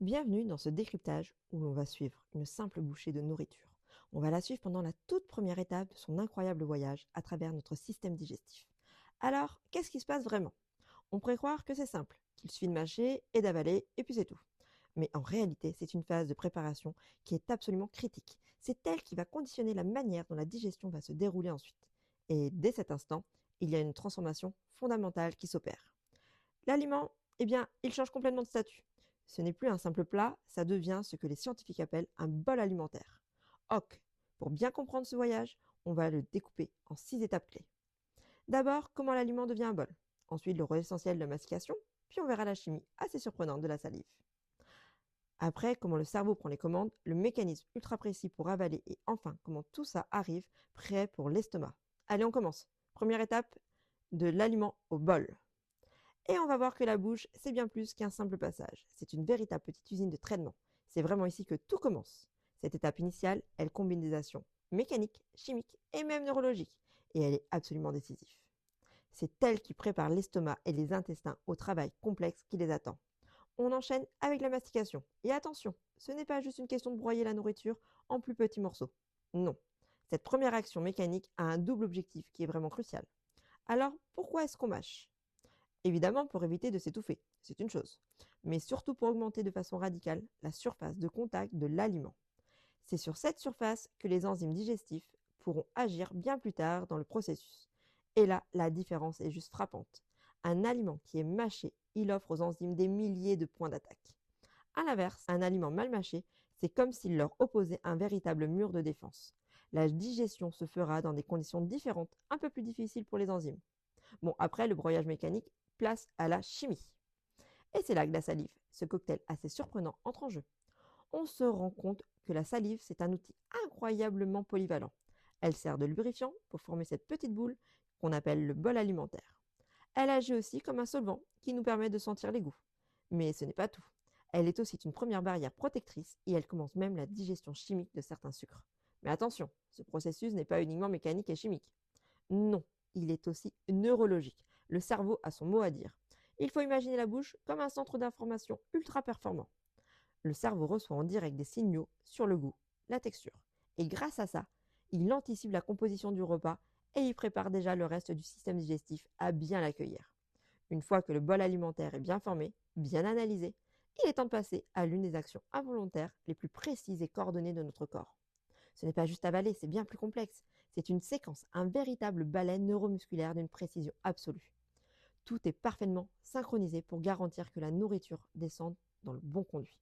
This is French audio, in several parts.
Bienvenue dans ce décryptage où l'on va suivre une simple bouchée de nourriture. On va la suivre pendant la toute première étape de son incroyable voyage à travers notre système digestif. Alors, qu'est-ce qui se passe vraiment? On pourrait croire que c'est simple, qu'il suffit de mâcher et d'avaler et puis c'est tout. Mais en réalité, c'est une phase de préparation qui est absolument critique. C'est elle qui va conditionner la manière dont la digestion va se dérouler ensuite. Et dès cet instant, il y a une transformation fondamentale qui s'opère. L'aliment, eh bien, il change complètement de statut. Ce n'est plus un simple plat, ça devient ce que les scientifiques appellent un bol alimentaire. Ok, pour bien comprendre ce voyage, on va le découper en 6 étapes clés. D'abord, comment l'aliment devient un bol. Ensuite, le rôle essentiel de la mastication, puis on verra la chimie assez surprenante de la salive. Après, comment le cerveau prend les commandes, le mécanisme ultra précis pour avaler et enfin, comment tout ça arrive prêt pour l'estomac. Allez, on commence. Première étape, de l'aliment au bol. Et on va voir que la bouche, c'est bien plus qu'un simple passage. C'est une véritable petite usine de traitement. C'est vraiment ici que tout commence. Cette étape initiale, elle combine des actions mécaniques, chimiques et même neurologiques. Et elle est absolument décisive. C'est elle qui prépare l'estomac et les intestins au travail complexe qui les attend. On enchaîne avec la mastication. Et attention, ce n'est pas juste une question de broyer la nourriture en plus petits morceaux. Non. Cette première action mécanique a un double objectif qui est vraiment crucial. Alors, pourquoi est-ce qu'on mâche? Évidemment pour éviter de s'étouffer, c'est une chose, mais surtout pour augmenter de façon radicale la surface de contact de l'aliment. C'est sur cette surface que les enzymes digestifs pourront agir bien plus tard dans le processus. Et là, la différence est juste frappante. Un aliment qui est mâché, il offre aux enzymes des milliers de points d'attaque. À l'inverse, un aliment mal mâché, c'est comme s'il leur opposait un véritable mur de défense. La digestion se fera dans des conditions différentes, un peu plus difficiles pour les enzymes. Bon, après, le broyage mécanique, place à la chimie. Et c'est là que la salive, ce cocktail assez surprenant, entre en jeu. On se rend compte que la salive, c'est un outil incroyablement polyvalent. Elle sert de lubrifiant pour former cette petite boule qu'on appelle le bol alimentaire. Elle agit aussi comme un solvant qui nous permet de sentir les goûts. Mais ce n'est pas tout. Elle est aussi une première barrière protectrice et elle commence même la digestion chimique de certains sucres. Mais attention, ce processus n'est pas uniquement mécanique et chimique. Non, il est aussi neurologique. Le cerveau a son mot à dire. Il faut imaginer la bouche comme un centre d'information ultra performant. Le cerveau reçoit en direct des signaux sur le goût, la texture. Et grâce à ça, il anticipe la composition du repas et il prépare déjà le reste du système digestif à bien l'accueillir. Une fois que le bol alimentaire est bien formé, bien analysé, il est temps de passer à l'une des actions involontaires les plus précises et coordonnées de notre corps. Ce n'est pas juste avaler, c'est bien plus complexe. C'est une séquence, un véritable balai neuromusculaire d'une précision absolue. Tout est parfaitement synchronisé pour garantir que la nourriture descende dans le bon conduit.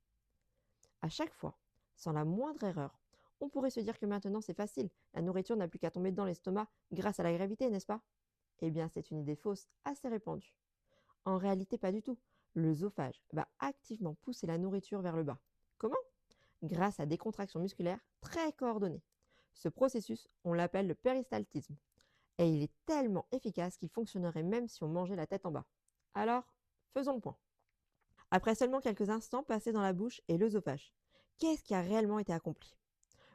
À chaque fois, sans la moindre erreur, on pourrait se dire que maintenant c'est facile, la nourriture n'a plus qu'à tomber dans l'estomac grâce à la gravité, n'est-ce pas? Eh bien, c'est une idée fausse assez répandue. En réalité, pas du tout. L'œsophage va activement pousser la nourriture vers le bas. Comment? Grâce à des contractions musculaires très coordonnées. Ce processus, on l'appelle le péristaltisme. Et il est tellement efficace qu'il fonctionnerait même si on mangeait la tête en bas. Alors, faisons le point. Après seulement quelques instants passés dans la bouche et l'œsophage, qu'est-ce qui a réellement été accompli?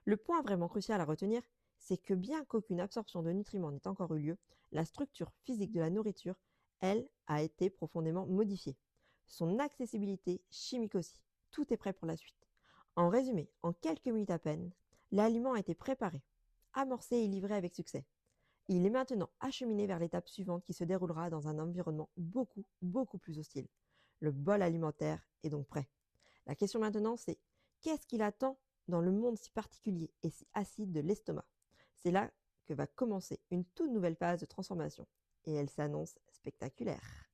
Le point vraiment crucial à retenir, c'est que bien qu'aucune absorption de nutriments n'ait encore eu lieu, la structure physique de la nourriture, elle, a été profondément modifiée. Son accessibilité chimique aussi. Tout est prêt pour la suite. En résumé, en quelques minutes à peine, l'aliment a été préparé, amorcé et livré avec succès. Il est maintenant acheminé vers l'étape suivante qui se déroulera dans un environnement beaucoup plus hostile. Le bol alimentaire est donc prêt. La question maintenant, c'est qu'est-ce qu'il attend dans le monde si particulier et si acide de l'estomac? C'est là que va commencer une toute nouvelle phase de transformation. Et elle s'annonce spectaculaire.